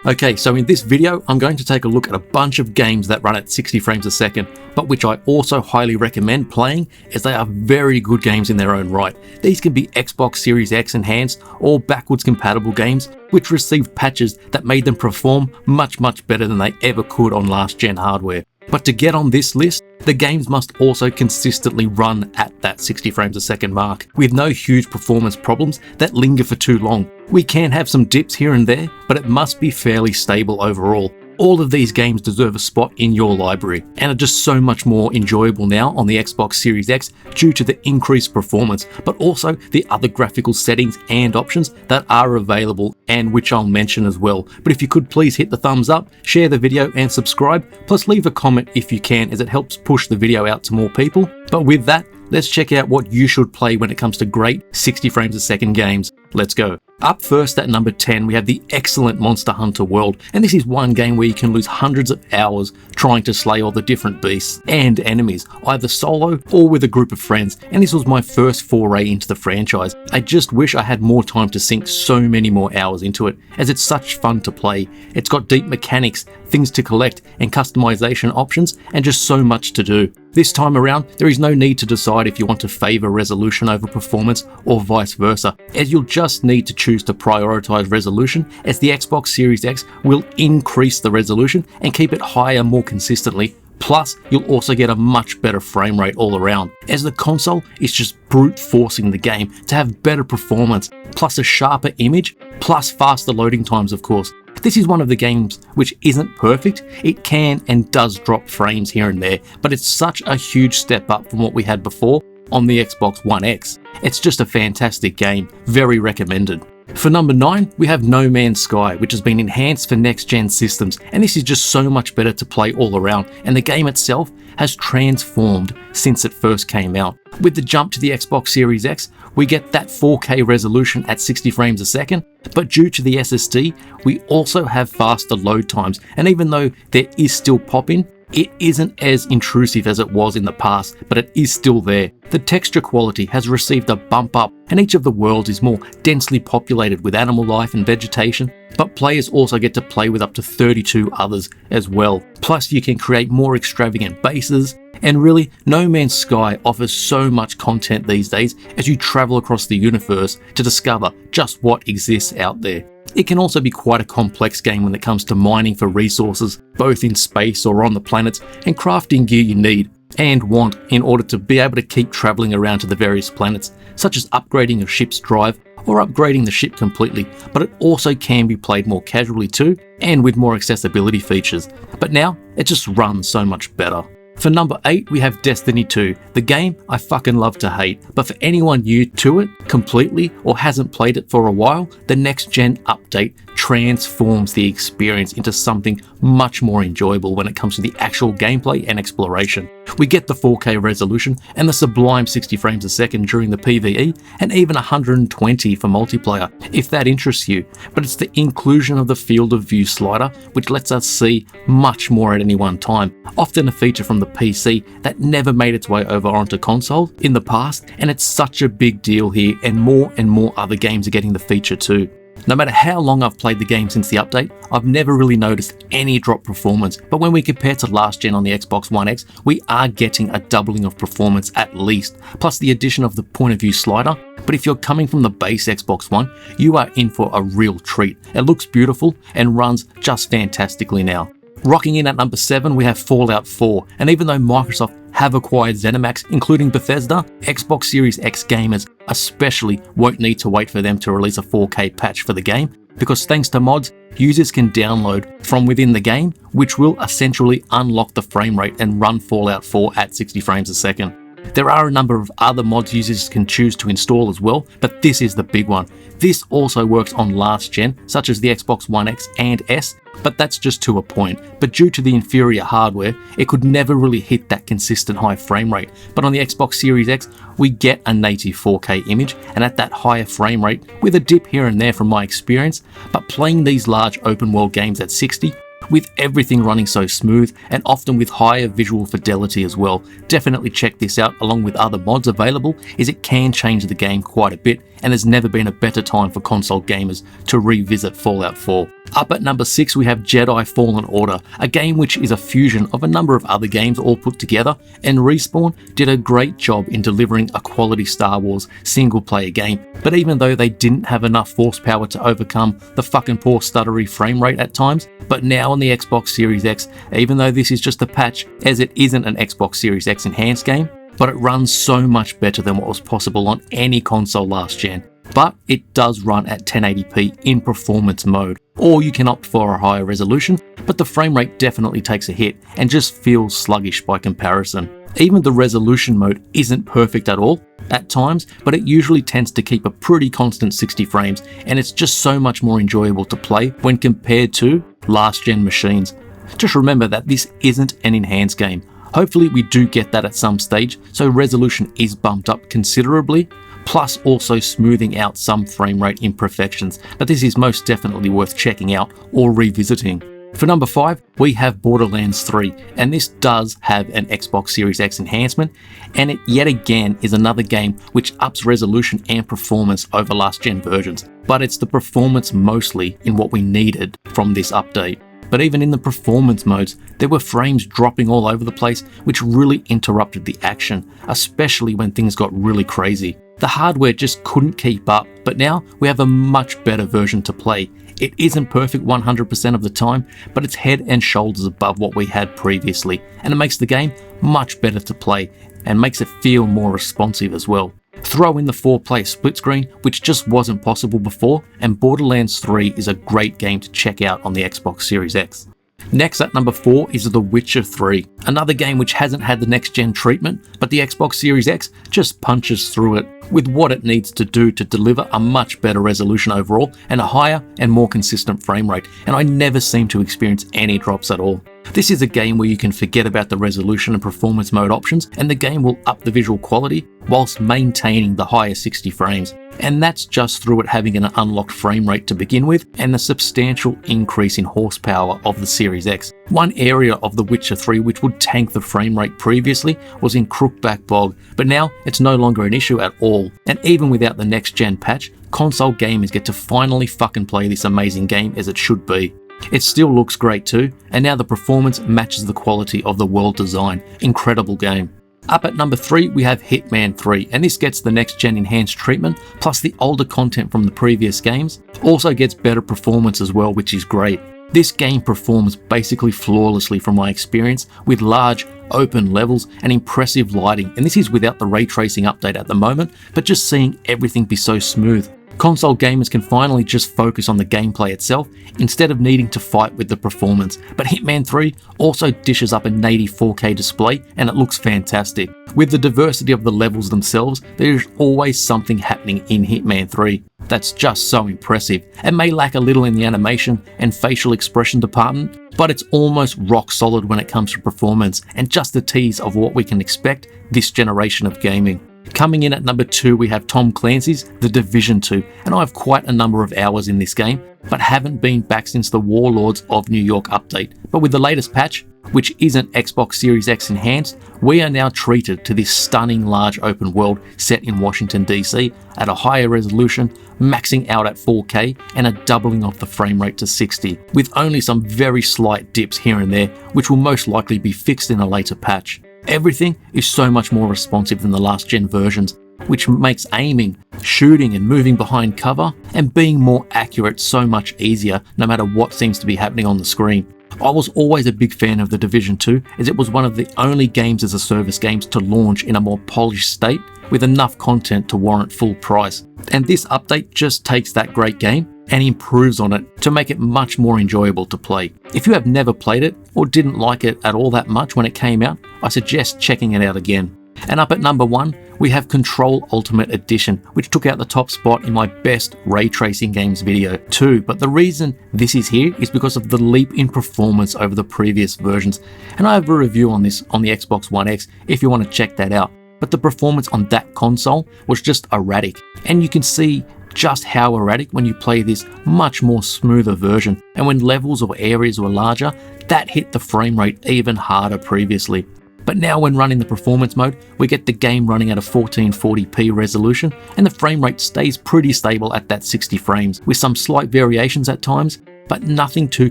Okay, so in this video, I'm going to take a look at a bunch of games that run at 60 frames a second, but which I also highly recommend playing as they are very good games in their own right. These can be Xbox Series X enhanced or backwards compatible games which received patches that made them perform much better than they ever could on last gen hardware. But to get on this list, the games must also consistently run at that 60 frames a second mark, with no huge performance problems that linger for too long. We can have some dips here and there, but it must be fairly stable overall. All of these games deserve a spot in your library and are just so much more enjoyable now on the Xbox Series X due to the increased performance, but also the other graphical settings and options that are available and which I'll mention as well. But if you could please hit the thumbs up, share the video and subscribe, plus leave a comment if you can, as it helps push the video out to more people. But with that, let's check out what you should play when it comes to great 60 frames a second games. Let's go. Up first at number 10, we have the excellent Monster Hunter World, and this is one game where you can lose hundreds of hours trying to slay all the different beasts and enemies, either solo or with a group of friends, and this was my first foray into the franchise. I just wish I had more time to sink so many more hours into it, as it's such fun to play. It's got deep mechanics, things to collect, and customization options, and just so much to do. This time around, there is no need to decide if you want to favor resolution over performance or vice versa, as you'll just need to choose to prioritize resolution, as the Xbox Series X will increase the resolution and keep it higher more consistently. Plus, you'll also get a much better frame rate all around, as the console is just brute forcing the game to have better performance, plus a sharper image, plus faster loading times of course. This is one of the games which isn't perfect. It can and does drop frames here and there, but it's such a huge step up from what we had before on the Xbox One X. It's just a fantastic game, very recommended. For number 9, we have No Man's Sky, which has been enhanced for next-gen systems, and this is just so much better to play all around, and the game itself has transformed since it first came out. With the jump to the Xbox Series X, we get that 4K resolution at 60 frames a second, but due to the SSD, we also have faster load times, and even though there is still pop-in, it isn't as intrusive as it was in the past, but it is still there. The texture quality has received a bump up, and each of the worlds is more densely populated with animal life and vegetation, but players also get to play with up to 32 others as well. Plus you can create more extravagant bases, and really, No Man's Sky offers so much content these days as you travel across the universe to discover just what exists out there. It can also be quite a complex game when it comes to mining for resources, both in space or on the planets, and crafting gear you need and want in order to be able to keep traveling around to the various planets, such as upgrading your ship's drive or upgrading the ship completely, but it also can be played more casually too, and with more accessibility features. But now, it just runs so much better. For number 8, we have Destiny 2, the game I fucking love to hate, but for anyone new to it completely or hasn't played it for a while, the next gen update transforms the experience into something much more enjoyable when it comes to the actual gameplay and exploration. We get the 4K resolution and the sublime 60 frames a second during the PvE, and even 120 for multiplayer if that interests you, but it's the inclusion of the field of view slider which lets us see much more at any one time, often a feature from the PC that never made its way over onto console in the past, and it's such a big deal here, and more other games are getting the feature too. No matter how long I've played the game since the update, I've never really noticed any drop performance, but when we compare to last gen on the Xbox One X, we are getting a doubling of performance at least, plus the addition of the point of view slider. But if you're coming from the base Xbox One, you are in for a real treat. It looks beautiful and runs just fantastically now. Rocking in at number 7, we have Fallout 4, and even though Microsoft have acquired ZeniMax, including Bethesda, Xbox Series X gamers especially won't need to wait for them to release a 4K patch for the game, because thanks to mods, users can download from within the game, which will essentially unlock the frame rate and run Fallout 4 at 60 frames a second. There are a number of other mods users can choose to install as well, but this is the big one. This also works on last gen, such as the Xbox One X and S, but that's just to a point. But due to the inferior hardware, it could never really hit that consistent high frame rate. But on the Xbox Series X, we get a native 4K image, and at that higher frame rate, with a dip here and there from my experience, but playing these large open world games at 60, with everything running so smooth and often with higher visual fidelity as well. Definitely check this out along with other mods available, as it can change the game quite a bit, and there's never been a better time for console gamers to revisit Fallout 4. Up at number 6 we have Jedi Fallen Order, a game which is a fusion of a number of other games all put together, and Respawn did a great job in delivering a quality Star Wars single player game. But even though they didn't have enough horsepower to overcome the fucking poor stuttery frame rate at times, but now on the Xbox Series X, even though this is just a patch as it isn't an Xbox Series X enhanced game, but it runs so much better than what was possible on any console last gen. But it does run at 1080p in performance mode, or you can opt for a higher resolution, but the frame rate definitely takes a hit and just feels sluggish by comparison. Even the resolution mode isn't perfect at all at times, but it usually tends to keep a pretty constant 60 frames, and it's just so much more enjoyable to play when compared to last gen machines. Just remember that this isn't an enhanced game. Hopefully we do get that at some stage, so resolution is bumped up considerably, plus also smoothing out some frame rate imperfections, but this is most definitely worth checking out or revisiting. For number 5, we have Borderlands 3, and this does have an Xbox Series X enhancement, and it yet again is another game which ups resolution and performance over last gen versions, but it's the performance mostly in what we needed from this update. But even in the performance modes, there were frames dropping all over the place, which really interrupted the action, especially when things got really crazy. The hardware just couldn't keep up, but now we have a much better version to play. It isn't perfect 100% of the time, but it's head and shoulders above what we had previously, and it makes the game much better to play and makes it feel more responsive as well. Throw in the 4-player split screen, which just wasn't possible before, and Borderlands 3 is a great game to check out on the Xbox Series X. Next at number 4 is The Witcher 3, another game which hasn't had the next gen treatment, but the Xbox Series X just punches through it with what it needs to do to deliver a much better resolution overall and a higher and more consistent frame rate, and I never seem to experience any drops at all. This is a game where you can forget about the resolution and performance mode options, and the game will up the visual quality whilst maintaining the higher 60 frames. And that's just through it having an unlocked frame rate to begin with and the substantial increase in horsepower of the Series X. One area of The Witcher 3 which would tank the frame rate previously was in Crookback Bog, but now it's no longer an issue at all. And even without the next gen patch, console gamers get to finally fucking play this amazing game as it should be. It still looks great too, and now the performance matches the quality of the world design. Incredible game. Up at number 3 we have Hitman 3, and this gets the next gen enhanced treatment plus the older content from the previous games. Also gets better performance as well, which is great. This game performs basically flawlessly from my experience, with large open levels and impressive lighting, and this is without the ray tracing update at the moment, but just seeing everything be so smooth. Console gamers can finally just focus on the gameplay itself instead of needing to fight with the performance. But Hitman 3 also dishes up a native 4K display, and it looks fantastic. With the diversity of the levels themselves, there is always something happening in Hitman 3 that's just so impressive. It may lack a little in the animation and facial expression department, but it's almost rock solid when it comes to performance and just a tease of what we can expect this generation of gaming. Coming in at number 2 we have Tom Clancy's The Division 2, and I have quite a number of hours in this game, but haven't been back since the Warlords of New York update. But with the latest patch, which isn't Xbox Series X enhanced, we are now treated to this stunning large open world set in Washington DC at a higher resolution, maxing out at 4K and a doubling of the frame rate to 60, with only some very slight dips here and there, which will most likely be fixed in a later patch. Everything is so much more responsive than the last gen versions, which makes aiming, shooting and moving behind cover and being more accurate so much easier no matter what seems to be happening on the screen. I was always a big fan of The Division 2 as it was one of the only games as a service games to launch in a more polished state with enough content to warrant full price. And this update just takes that great game and improves on it to make it much more enjoyable to play. If you have never played it or didn't like it at all that much when it came out, I suggest checking it out again. And up at number 1, we have Control Ultimate Edition, which took out the top spot in my best ray tracing games video too. But the reason this is here is because of the leap in performance over the previous versions. And I have a review on this on the Xbox One X if you want to check that out. But the performance on that console was just erratic, and you can see just how erratic when you play this much more smoother version, and when levels or areas were larger, that hit the frame rate even harder previously. But now when running the performance mode, we get the game running at a 1440p resolution, and the frame rate stays pretty stable at that 60 frames, with some slight variations at times, but nothing too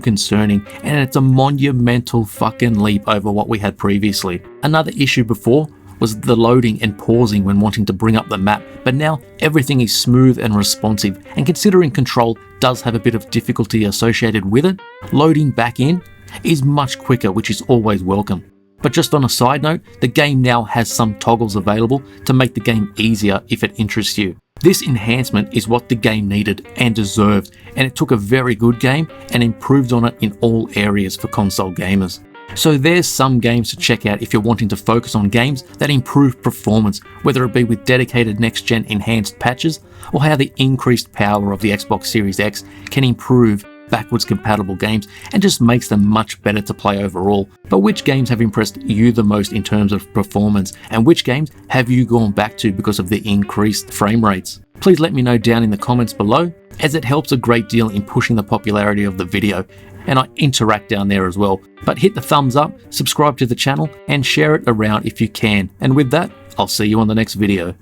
concerning, and it's a monumental fucking leap over what we had previously. Another issue before was the loading and pausing when wanting to bring up the map, but now everything is smooth and responsive, and considering Control does have a bit of difficulty associated with it, loading back in is much quicker, which is always welcome. But just on a side note, the game now has some toggles available to make the game easier if it interests you. This enhancement is what the game needed and deserved, and it took a very good game and improved on it in all areas for console gamers. So there's some games to check out if you're wanting to focus on games that improve performance, whether it be with dedicated next-gen enhanced patches or how the increased power of the Xbox Series X can improve backwards compatible games and just makes them much better to play overall. But which games have impressed you the most in terms of performance, and which games have you gone back to because of the increased frame rates? Please let me know down in the comments below, as it helps a great deal in pushing the popularity of the video, and I interact down there as well. But hit the thumbs up, subscribe to the channel, and share it around if you can. And with that, I'll see you on the next video.